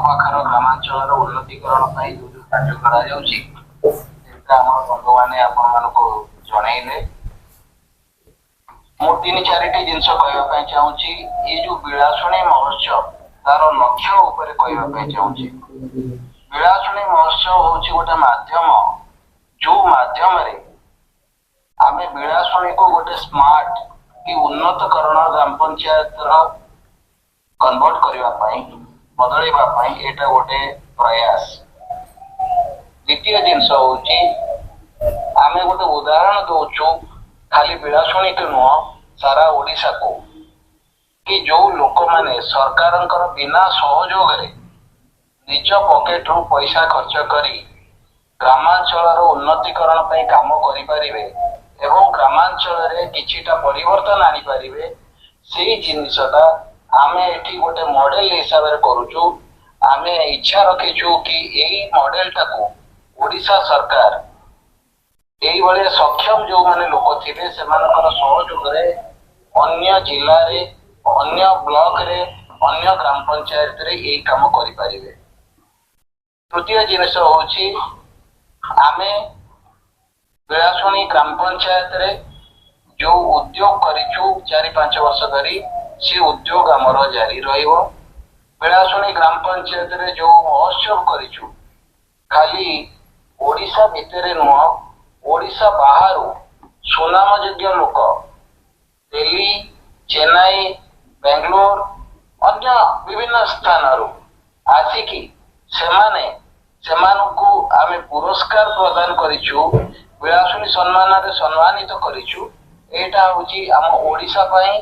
ଆଖପାଖର ଗ୍ରାମାଞ୍ଚଳର ଉନ୍ନତିକରଣ ପାଇଁ ଯୋଉ ଯୋଉ କାର୍ଯ୍ୟ କରାଯାଉଛି ସେଇଟା ଆମର ବନ୍ଧୁମାନେ ଆପଣମାନଙ୍କୁ ଜଣେଇଲେ। ମୁଁ ତିନି ଚାରିଟି ଜିନିଷ କହିବା ପାଇଁ ଚାହୁଁଛି। ଏଇ ଯୋଉ ବିଳାସୁଣୀ ମହୋତ୍ସବ ତାର ଲକ୍ଷ୍ୟ ଉପରେ କହିବା ପାଇଁ ଚାହୁଁଛି। ବିଳାସୁଣୀ ମହୋତ୍ସବ ହଉଛି ଗୋଟେ ମାଧ୍ୟମ, ଯୋଉ ମାଧ୍ୟମରେ ଆମେ ବିଳାସୁଣୀକୁ ଗୋଟେ ସ୍ମାର୍ଟ କି ଉନ୍ନତକରଣ ଗ୍ରାମ ପଞ୍ଚାୟତର କନଭର୍ଟ କରିବା ପାଇଁ, ବଦଳେଇବା ପାଇଁ ଏଇଟା ଗୋଟେ ପ୍ରୟାସ। ଦ୍ୱିତୀୟ ଜିନିଷ ହଉଛି ଆମେ ଗୋଟେ ଉଦାହରଣ ଦଉଛୁ ଖାଲି ବିଳାସୁଣୀକୁ ନୁହଁ, ସାରା ଓଡ଼ିଶାକୁ, କି ଯୋଉ ଲୋକମାନେ ସରକାରଙ୍କର ବିନା ସହଯୋଗରେ ନିଜ ପକେଟରୁ ପଇସା ଖର୍ଚ୍ଚ କରି ଗ୍ରାମାଞ୍ଚଳର ଉନ୍ନତିକରଣ ପାଇଁ କାମ କରିପାରିବେ ଏବଂ ଗ୍ରାମାଞ୍ଚଳରେ କିଛିଟା ପରିବର୍ତ୍ତନ ଆଣିପାରିବେ, ସେଇ ଜିନିଷଟା ଆମେ ଏଠି ଗୋଟେ ମଡେଲ ହିସାବରେ କରୁଛୁ। ଆମେ ଇଚ୍ଛା ରଖିଛୁ କି ଏଇ ମଡେଲଟାକୁ ଓଡ଼ିଶା ସରକାର এইভাবে সক্ষম ଯୋଉମାନେ ଲୋକ ଥିବେ ସେମାନଙ୍କର ସହଯୋଗରେ ଅନ୍ୟ ଜିଲ୍ଲାରେ, ଅନ୍ୟ ବ୍ଲକରେ, ଅନ୍ୟ ଗ୍ରାମ ପଞ୍ଚାୟତରେ ଏଇ କାମ କରିପାରିବେ। ତୃତୀୟ ଜିନିଷ ହଉଛି ଆମେ ବିଳାସୁଣୀ ଗ୍ରାମ ପଞ୍ଚାୟତରେ ଯୋଉ ଉଦ୍ୟୋଗ କରିଛୁ 4-5 ବର୍ଷ ଧରି, ସେ ଉଦ୍ୟୋଗ ଆମର ଜାରି ରହିବ। ବିଳାସୁଣୀ ଗ୍ରାମ ପଞ୍ଚାୟତରେ ଯୋଉ ମହୋତ୍ସବ କରିଛୁ, ଖାଲି ଓଡ଼ିଶା ଭିତରେ ନୁହଁ, ଓଡ଼ିଶା ବାହାରୁ ସୁନାମଯୋଗ୍ୟ ଲୋକ ଦିଲ୍ଲୀ, ଚେନ୍ନାଇ, ବେଙ୍ଗଲୋର, ଅନ୍ୟ ବିଭିନ୍ନ ସ୍ଥାନରୁ ଆସିକି ସେମାନଙ୍କୁ ଆମେ ପୁରସ୍କାର ପ୍ରଦାନ କରିଛୁ, ବିଳାସୁଣୀ ସମ୍ମାନରେ ସମ୍ମାନିତ କରିଛୁ। ଏଇଟା ହଉଛି ଆମ ଓଡ଼ିଶା ପାଇଁ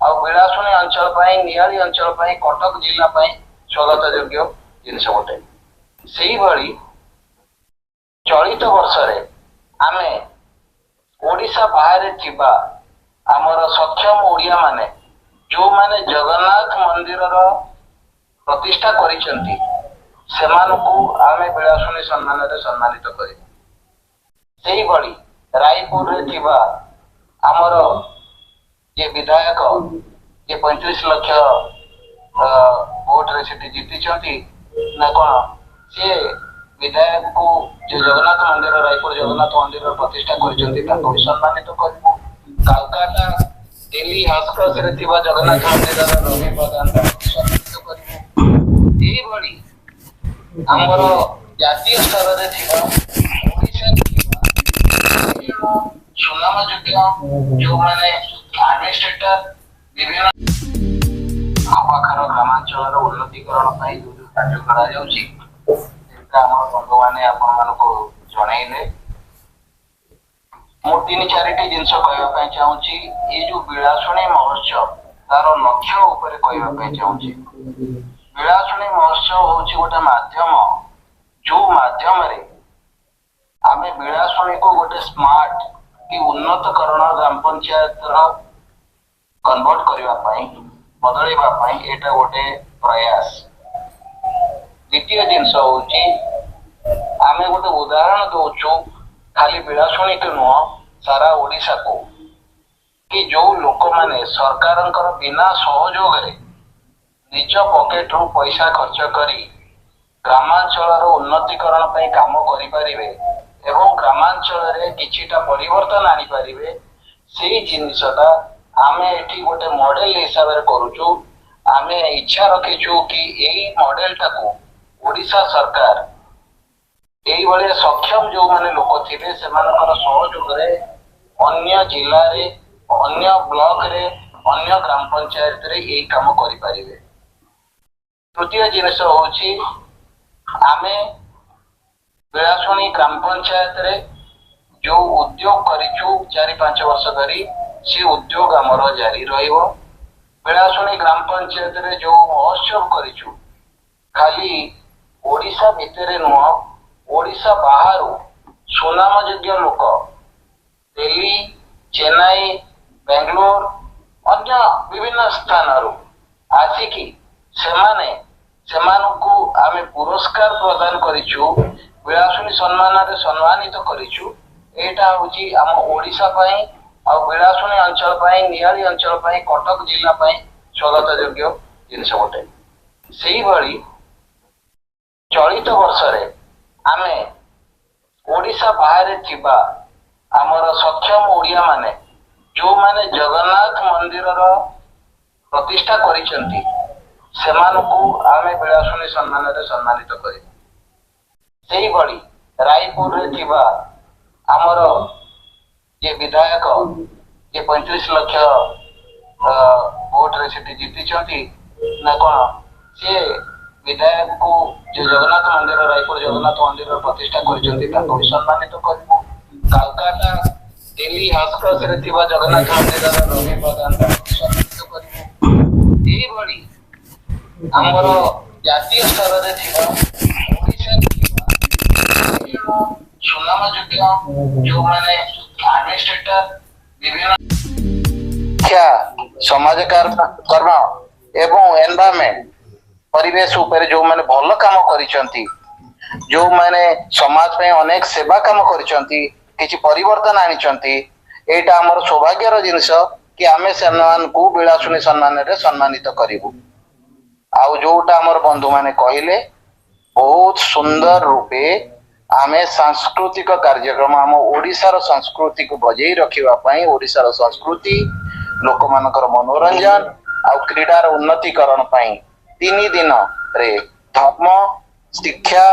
ଆଉ ବିଳାସୁଣୀ ଅଞ୍ଚଳ ପାଇଁ, ନିଆଳି ଅଞ୍ଚଳ ପାଇଁ, କଟକ ଜିଲ୍ଲା ପାଇଁ ସ୍ୱାଗତ ଯୋଗ୍ୟ ଜିନିଷ ଗୋଟେ। ସେଇଭଳି ଚଳିତ ବର୍ଷରେ ଆମେ ଓଡ଼ିଶା ବାହାରେ ଥିବା ଆମର ସକ୍ଷମ ଓଡ଼ିଆ ମାନେ ଯୋଉମାନେ ଜଗନ୍ନାଥ ମନ୍ଦିରର ପ୍ରତିଷ୍ଠା କରିଛନ୍ତି, ସେମାନଙ୍କୁ ଆମେ ବିଳାସୁଣୀ ସମ୍ମାନରେ ସମ୍ମାନିତ କରିବୁ। ସେଇଭଳି ରାୟପୁରରେ ଥିବା ଆମର ଯେ ବିଧାୟକ, ଯେ 35 ଲକ୍ଷ ଭୋଟରେ ସେଠି ଜିତିଛନ୍ତି ନା କଣ, ସିଏ ବିଧାୟକକୁ ଯେ ଜଗନ୍ନାଥ ମନ୍ଦିର, ରାୟପୁର ଜଗନ୍ନାଥ ମନ୍ଦିର ପ୍ରତିଷ୍ଠା କରିଛନ୍ତି, ତାଙ୍କୁ ବି ସମ୍ମାନିତ କରିବୁ। କାଲକାଟା, ଦିଲ୍ଲୀ ହସ୍କସରେ ଥିବା ଜଗନ୍ନାଥ ମନ୍ଦିରର ରବି ପ୍ରଧାନଙ୍କୁ ସମ୍ମାନିତ କରିବୁ। ଏଇଭଳି ଆମର ଜାତୀୟ ସ୍ତରରେ ଥିବା ଓଡ଼ିଶାରେ ଥିବା ସୁନାମଯୋଗ୍ୟ ଯୋଉମାନେ ଆଡମିନିଷ୍ଟ୍ରେଟର, ବିଭିନ୍ନ ଆଖପାଖର ଗ୍ରାମାଞ୍ଚଳର ଉନ୍ନତିକରଣ ପାଇଁ ଯୋଉ ଯୋଉ କାର୍ଯ୍ୟ କରାଯାଉଛି ସେଇଟା ଆମର ବନ୍ଧୁମାନେ ଆପଣମାନଙ୍କୁ ଜଣେଇଲେ। ମୁଁ ତିନି ଚାରିଟି ଜିନିଷ କହିବା ପାଇଁ ଚାହୁଁଛି। ଏଇ ଯୋଉ ବିଳାସୁଣୀ ମହୋତ୍ସବ ତାର ଲକ୍ଷ୍ୟ ଉପରେ କହିବା ପାଇଁ ଚାହୁଁଛି। ବିଳାସୁଣୀ ମହୋତ୍ସବ ହଉଛି ଗୋଟେ ମାଧ୍ୟମ, ଯୋଉ ମାଧ୍ୟମରେ ଆମେ ବିଳାସୁଣୀକୁ ଗୋଟେ ସ୍ମାର୍ଟ କି ଉନ୍ନତକରଣ ଗ୍ରାମ ପଞ୍ଚାୟତର କନଭର୍ଟ କରିବା ପାଇଁ, ବଦଳେଇବା ପାଇଁ ଏଇଟା ଗୋଟେ ପ୍ରୟାସ। ଦ୍ୱିତୀୟ ଜିନିଷ ହଉଛି ଆମେ ଗୋଟେ ଉଦାହରଣ ଦଉଛୁ ଖାଲି ବିଳାସୁଣୀକୁ ନୁହଁ, ସାରା ଓଡ଼ିଶାକୁ, କି ଯୋଉ ଲୋକମାନେ ସରକାରଙ୍କର ବିନା ସହଯୋଗରେ ନିଜ ପକେଟରୁ ପଇସା ଖର୍ଚ୍ଚ କରି ଗ୍ରାମାଞ୍ଚଳର ଉନ୍ନତିକରଣ ପାଇଁ କାମ କରିପାରିବେ ଏବଂ ଗ୍ରାମାଞ୍ଚଳରେ କିଛିଟା ପରିବର୍ତ୍ତନ ଆଣିପାରିବେ, ସେଇ ଜିନିଷଟା ଆମେ ଏଠି ଗୋଟେ ମଡେଲ ହିସାବରେ କରୁଛୁ। ଆମେ ଇଚ୍ଛା ରଖିଛୁ କି ଏଇ ମଡେଲଟାକୁ ଓଡ଼ିଶା ସରକାର এইভাবে সক্ষম ଯୋଉମାନେ ଲୋକ ଥିବେ ସେମାନଙ୍କର ସହଯୋଗରେ ଅନ୍ୟ ଜିଲ୍ଲାରେ, ଅନ୍ୟ ବ୍ଲକରେ, ଅନ୍ୟ ଗ୍ରାମ ପଞ୍ଚାୟତରେ ଏଇ କାମ କରିପାରିବେ। ତୃତୀୟ ଜିନିଷ ହଉଛି ଆମେ ବିଳାସୁଣୀ ଗ୍ରାମ ପଞ୍ଚାୟତରେ ଯୋଉ ଉଦ୍ୟୋଗ କରିଛୁ 4-5 ବର୍ଷ ଧରି, ସେ ଉଦ୍ୟୋଗ ଆମର ଜାରି ରହିବ। ବିଳାସୁଣୀ ଗ୍ରାମ ପଞ୍ଚାୟତରେ ଯୋଉ ମହୋତ୍ସବ କରିଛୁ, ଖାଲି ଓଡ଼ିଶା ଭିତରେ ନୁହଁ, ଓଡ଼ିଶା ବାହାରୁ ସୁନାମଯୋଗ୍ୟ ଲୋକ ଦିଲ୍ଲୀ, ଚେନ୍ନାଇ, ବେଙ୍ଗଲୋର, ଅନ୍ୟ ବିଭିନ୍ନ ସ୍ଥାନରୁ ଆସିକି ସେମାନଙ୍କୁ ଆମେ ପୁରସ୍କାର ପ୍ରଦାନ କରିଛୁ, ବିଳାସୁଣୀ ସମ୍ମାନରେ ସମ୍ମାନିତ କରିଛୁ। ଏଇଟା ହଉଛି ଆମ ଓଡ଼ିଶା ପାଇଁ ଆଉ ବିଳାସୁଣୀ ଅଞ୍ଚଳ ପାଇଁ, ନିଆଳି ଅଞ୍ଚଳ ପାଇଁ, କଟକ ଜିଲ୍ଲା ପାଇଁ ସ୍ୱାଗତ ଯୋଗ୍ୟ ଜିନିଷ ଗୋଟେ। ସେଇଭଳି ଚଳିत वर्षरे आमे ओडिशा बाहर थिबा आमर सक्षम ओडिया माने जो माने जगन्नाथ मंदिर प्रतिष्ठा करिसेंती सेमानकु आमे बिलासुनी सम्मान रे सम्मानित करी सेही बड़ी रायपुर रे थिबा आमर ये विधायक ये 35 लाख वोट रे सिटी जीति ना कोन से विधायक को जो जगन्नाथ मंदिर रायपुर जगन्नाथ मंदिर प्रतिष्ठा करिसेंती ताको सम्मानित करबो कलकत्ता दिल्ली हस्कस रे थिबा जगन्नाथ मंदिर रवि प्रधान सम्मानित करबो एही बड़ी आमर जातीय स्तर रे थिबा ओडिशा थिबा सुनाम योग्य जो माने एडमिनिस्ट्रेटर विभिन्न शिक्षा समाज कर्म एवं एनवायरनमेंट परिवेश ऊपर जो माने भल काम करिसेंती जो माने समाज पे अनेक सेवा काम करिसेंती किछि परिवर्तन आनिसेंती एटा हमर सौभाग्यर जिंस कि आमे सम्मान को बिलासुनी सम्मान रे सम्मानित करिवु आउ जोटा हमर बंधु माने कहिले बहुत सुंदर रूपे आमे सांस्कृतिक कार्यक्रम हम ओडिशार संस्कृति को बजाई रखिबा पई ओडिशार संस्कृति लोक मानकर मनोरंजन आउ क्रीडार उन्नतिकरण पई 3 दिन रे धर्म शिक्षा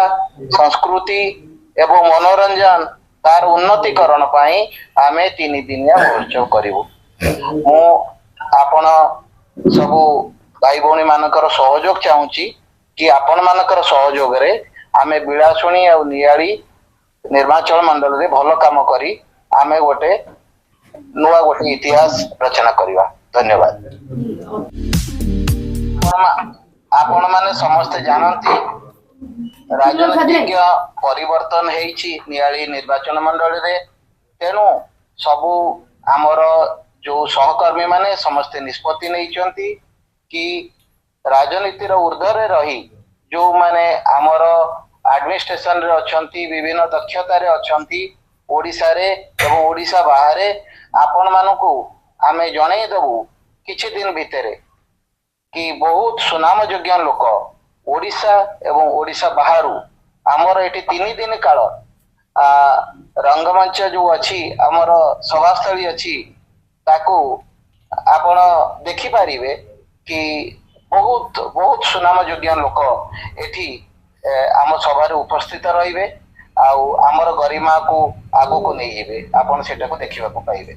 संस्कृति एवं मनोरंजन तार उन्नतिकरण पई आमे 3 दिनिया महोत्सव करिवु मु आपण सब भाई भौणी मानकर सहयोग चाहूची कि आपण मानकर सहयोग रे आमे बिलासुनी और नियाली निर्वाचन मंडल रे भलो काम करी आमे गोटे नुआ गोटे इतिहास रचना करिवा धन्यवाद आपण माने समस्त जानंती राजनीतिक परिवर्तन हेइची नियाली निर्वाचन मंडल रे तेनु सबु हमर जो सहकर्मी माने समस्त निष्पत्ति नैचंती कि राजनीति रो ऊर्ध्वरे रही जो माने हमर एडमिनिस्ट्रेशन रे अछंती विभिन्न दक्षता रे अछंती ओडिसा रे एवं ओडिसा बाहर आपण मानकू आमे जणै दबु किछि दिन भितरे कि बहुत सुनाम योग्य लोक ओडिसा एवं ओडिसा बाहरु हमर एठी 3 दिन काल रंगमंच जो अछि हमर सभास्थली अछि ताकू आपण देखि पारिबे कि बहुत बहुत सुनाम योग्य लोक एठी आम सभा उपस्थित रहिबे आउ हमर गरिमा को आगो को नहीं जेबे आपण सेटा को देखिबा को पाइबे।